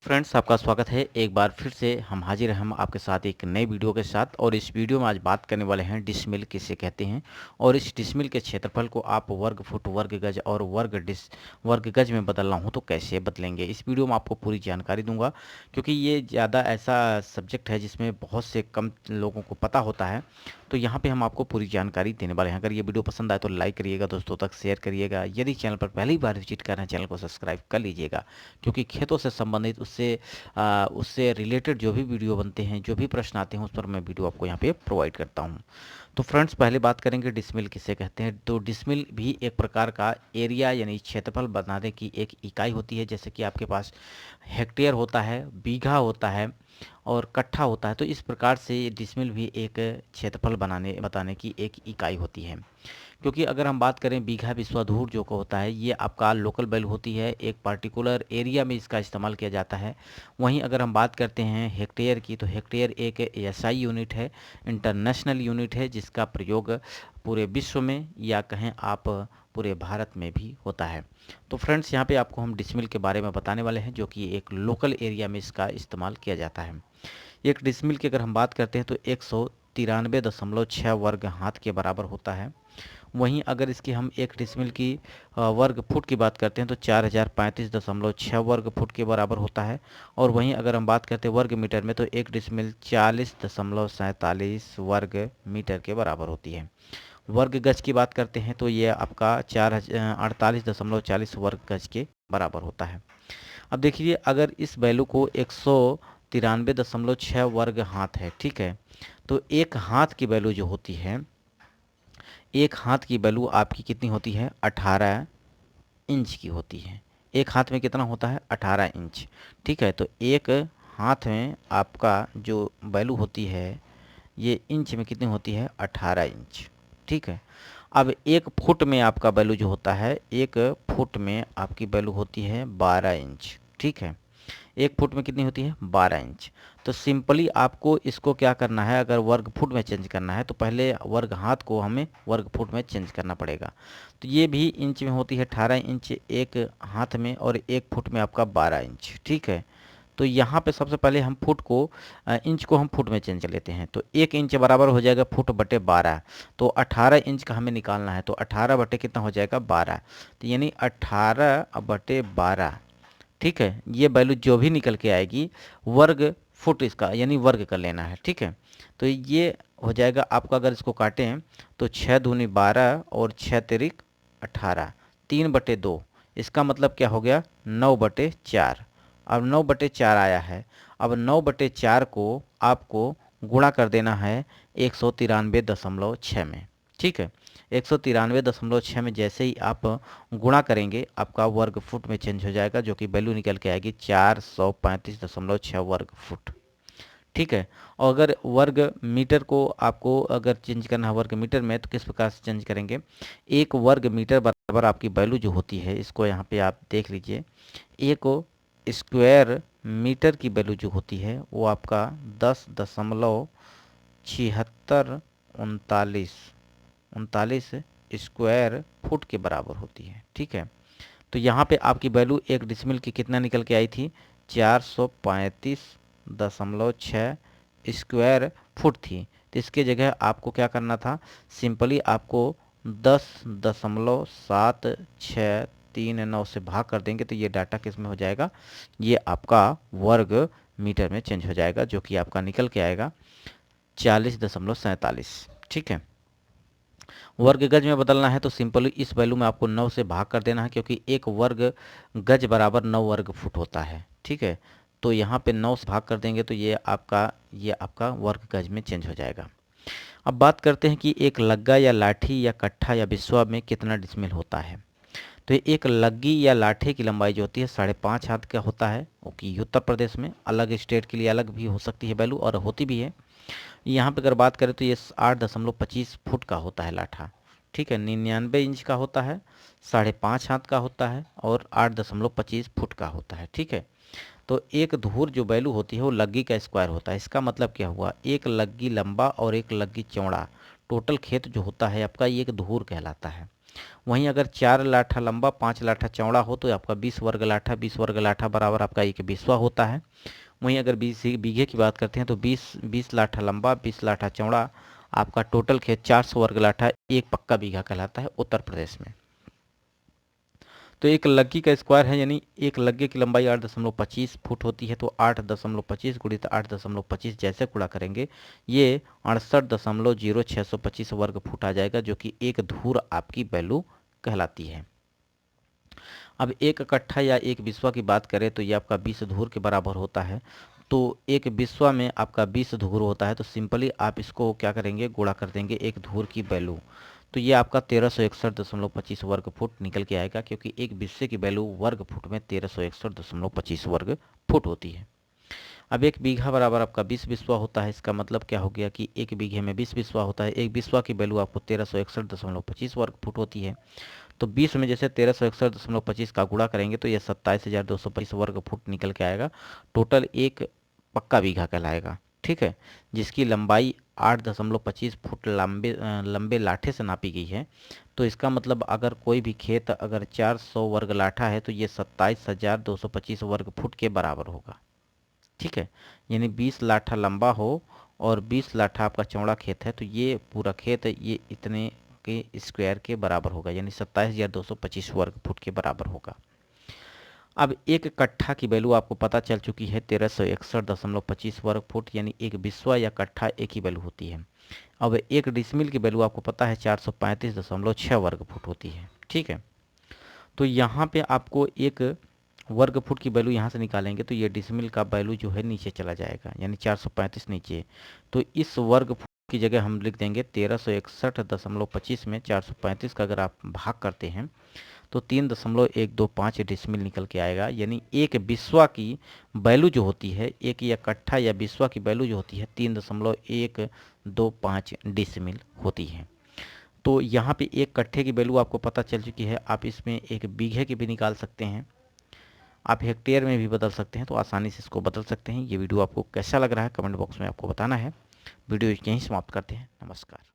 Friends, आपका स्वागत है। एक बार फिर से हम हाजिर हैं हम आपके साथ एक नई वीडियो के साथ। और इस वीडियो में आज बात करने वाले हैं डिसमिल किसे कहते हैं और इस डिसमिल के क्षेत्रफल को आप वर्ग फुट, वर्ग गज और वर्ग गज में बदलना हो तो कैसे बदलेंगे। इस वीडियो में आपको पूरी जानकारी दूंगा, क्योंकि ये ज़्यादा ऐसा सब्जेक्ट है जिसमें बहुत से कम लोगों को पता होता है। तो यहाँ पे हम आपको पूरी जानकारी देने वाले हैं। अगर ये वीडियो पसंद आए तो लाइक करिएगा, दोस्तों तक शेयर करिएगा। यदि चैनल पर पहली बार विजिट कर रहे हैं, चैनल को सब्सक्राइब कर लीजिएगा, क्योंकि खेतों से संबंधित उससे रिलेटेड जो भी वीडियो बनते हैं, जो भी प्रश्न आते हैं, उस पर मैं वीडियो आपको यहाँ पे प्रोवाइड करता हूँ। तो फ्रेंड्स, पहले बात करेंगे डिसमिल किसे कहते हैं। तो डिसमिल भी एक प्रकार का एरिया यानी क्षेत्रफल बनाने की एक इकाई होती है। जैसे कि आपके पास हेक्टेयर होता है, बीघा होता है और कट्ठा होता है। तो इस प्रकार से डिसमिल भी एक क्षेत्रफल बताने की एक इकाई होती है। क्योंकि अगर हम बात करें बीघा विश्वाधूर जो को होता है, ये आपका लोकल वैल्यू होती है, एक पार्टिकुलर एरिया में इसका इस्तेमाल किया जाता है। वहीं अगर हम बात करते हैं हेक्टेयर की, तो हेक्टेयर एक एसआई यूनिट है, इंटरनेशनल यूनिट है, जिसका प्रयोग पूरे विश्व में या कहें आप पूरे भारत में भी होता है। तो फ्रेंड्स, यहाँ पे आपको हम डिसमिल के बारे में बताने वाले हैं, जो कि एक लोकल एरिया में इसका इस्तेमाल किया जाता है। एक डिसमिल की अगर हम बात करते हैं तो 193.6 वर्ग हाथ के बराबर होता है। वहीं अगर इसकी हम एक डिसमिल की वर्ग फुट की बात करते हैं तो 4035.6 वर्ग फुट के बराबर होता है। और वहीं अगर हम बात करते हैं वर्ग मीटर में, तो एक डिसमिल 40.47 वर्ग मीटर के बराबर होती है। वर्ग गज की बात करते हैं तो ये आपका 48.40 वर्ग गज के बराबर होता है। अब देखिए, अगर इस वैल्यू को 193.6 वर्ग हाथ है, ठीक है, तो एक हाथ की वैल्यू जो होती है, एक हाथ की वैल्यू आपकी कितनी होती है, 18 इंच की होती है। एक हाथ में कितना होता है, 18 इंच। ठीक है, तो एक हाथ में आपका जो वैल्यू होती है, ये इंच में कितनी होती है, 18 इंच। ठीक है, अब एक फुट में आपका वैल्यू जो होता है, एक फुट में आपकी वैल्यू होती है 12 इंच। ठीक है, एक फुट में कितनी होती है, 12 इंच। तो सिंपली आपको इसको क्या करना है, अगर वर्ग फुट में चेंज करना है तो पहले वर्ग हाथ को हमें वर्ग फुट में चेंज करना पड़ेगा। तो ये भी इंच में होती है 18 इंच एक हाथ में, और एक फुट में आपका 12 इंच। ठीक है, तो यहाँ पे सबसे पहले हम फुट को इंच को हम फुट में चेंज कर लेते हैं। तो एक इंच बराबर हो जाएगा फुट बटे 12। तो 18 इंच का हमें निकालना है, तो 18 बटे कितना हो जाएगा, 12। तो यानी 18 बटे 12। ठीक है, ये वैल्यू जो भी निकल के आएगी, वर्ग फुट इसका यानी वर्ग कर लेना है। ठीक है, तो ये हो जाएगा आपका, अगर इसको काटें तो 6 दूनी 12 और 6 तिरिक 18, 3/2। इसका मतलब क्या हो गया, 9/4। अब 9/4 आया है। अब 9/4 को आपको गुणा कर देना है 193.6 में। ठीक है, 193.6 में जैसे ही आप गुणा करेंगे, आपका वर्ग फुट में चेंज हो जाएगा, जो कि वैल्यू निकल के आएगी 435.6 वर्ग फुट। ठीक है, और अगर वर्ग मीटर को आपको अगर चेंज करना है वर्ग मीटर में, तो किस प्रकार से चेंज करेंगे, एक वर्ग मीटर बराबर आपकी वैल्यू जो होती है, इसको यहाँ पे आप देख लीजिए, एक स्क्वायर मीटर की वैल्यू जो होती है वो आपका 10.76 उनतालीस स्क्वायर फुट के बराबर होती है। ठीक है, तो यहाँ पे आपकी वैल्यू एक डिसमिल की कितना निकल के आई थी, 435.6 स्क्वायर फुट थी। तो इसके जगह आपको क्या करना था, सिंपली आपको 10.769 से भाग कर देंगे, तो ये डाटा किस में हो जाएगा, ये आपका वर्ग मीटर में चेंज हो जाएगा, जो कि आपका निकल के आएगा 40.47। ठीक है, वर्ग गज में बदलना है तो सिंपली इस वैल्यू में आपको 9 से भाग कर देना है, क्योंकि एक वर्ग गज बराबर 9 वर्ग फुट होता है। ठीक है, तो यहाँ पे 9 से भाग कर देंगे तो ये आपका वर्ग गज में चेंज हो जाएगा। अब बात करते हैं कि एक लग्गा या लाठी या कट्ठा या बिस्वा में कितना डिसमिल होता है। तो एक लग्गी या लाठी की लंबाई जो होती है 5.5 हाथ का होता है, वो कि उत्तर प्रदेश में, अलग स्टेट के लिए अलग भी हो सकती है वैल्यू, और होती भी है। यहाँ पे अगर बात करें तो ये 8.25 फुट का होता है लाठा। ठीक है, 99 इंच का होता है, 5.5 हाथ का होता है और 8.25 फुट का होता है। ठीक है, तो एक धूर जो वैल्यू होती है वो लग्गी का स्क्वायर होता है। इसका मतलब क्या हुआ, एक लग्गी लंबा और एक लग्गी चौड़ा, टोटल खेत जो होता है आपका, ये एक धूर कहलाता है। वहीं अगर 4 लाठा लंबा 5 लाठा चौड़ा हो तो आपका 20 वर्ग लाठा, 20 वर्ग लाठा बराबर आपका 1 बिस्वा होता है। वहीं अगर 20 बीघे की बात करते हैं तो 20 लाठा लंबा 20 लाठा चौड़ा आपका टोटल खेत 400 वर्ग लाठा 1 पक्का बीघा कहलाता है उत्तर प्रदेश में। तो एक लग्गी का स्क्वायर है, यानी एक लग्गे की लंबाई 8.25 फुट होती है, तो 8.25 गुणित 8.25 जैसे गुणा करेंगे ये 68.0625 वर्ग फुट आ जाएगा, जो कि एक धूर आपकी वैल्यू कहलाती है। अब एक कट्ठा या एक बिस्वा की बात करें तो ये आपका 20 धूर के बराबर होता है। तो एक बिस्वा में आपका 20 धूर होता है, तो सिंपली आप इसको क्या करेंगे, गुणा कर देंगे एक धूर की वैल्यू, तो ये आपका 1361.25 वर्ग फुट निकल के आएगा, क्योंकि एक बिस्वे की वैल्यू वर्ग फुट में 1361.25 वर्ग फुट होती है। अब एक बीघा बराबर आपका 20 बिस्वा होता है। इसका मतलब क्या हो गया कि एक बीघे में 20 बिस्वा होता है। एक बिस्वा की वैल्यू आपको 1361.25 वर्ग फुट होती है। तो 20 में जैसे 1361.25 का गुणा करेंगे तो ये 27,225 वर्ग फुट निकल के आएगा। टोटल एक पक्का बीघा कहलाएगा, ठीक है, जिसकी लंबाई 8.25 फुट लंबे लाठे से नापी गई है। तो इसका मतलब अगर कोई भी खेत अगर 400 वर्ग लाठा है तो ये 27,225 वर्ग फुट के बराबर होगा, ठीक है। यानी 20 लाठा लंबा हो और 20 लाठा आपका चौड़ा खेत है तो ये पूरा खेत ये इतने के स्क्वायर के बराबर होगा, यानी 27,225 वर्ग फुट के बराबर होगा। अब एक कट्ठा की वैल्यू आपको पता चल चुकी है 1361.25 वर्ग फुट, यानी एक बिस्वा या कट्ठा एक ही वैल्यू होती है। अब एक डिसमिल की वैल्यू आपको पता है 435.6 वर्ग फुट होती है, ठीक है। तो यहाँ पे आपको एक वर्ग फुट की वैल्यू यहाँ से निकालेंगे तो ये डिसमिल का वैल्यू जो है नीचे चला जाएगा, यानी 435 नीचे। तो इस वर्ग फुट की जगह हम लिख देंगे 1361.25 में 435 का अगर आप भाग करते हैं तो 3.125 डिसमिल निकल के आएगा। यानी एक बिस्वा की वैल्यू जो होती है, एक या कट्ठा या बिस्वा की वैल्यू जो होती है 3.125 डिसमिल होती है। तो यहाँ पे एक कट्ठे की वैल्यू आपको पता चल चुकी है। आप इसमें एक बीघे की भी निकाल सकते हैं, आप हेक्टेयर में भी बदल सकते हैं, तो आसानी से इसको बदल सकते हैं। ये वीडियो आपको कैसा लग रहा है कमेंट बॉक्स में आपको बताना है। वीडियो यहीं समाप्त करते हैं। नमस्कार।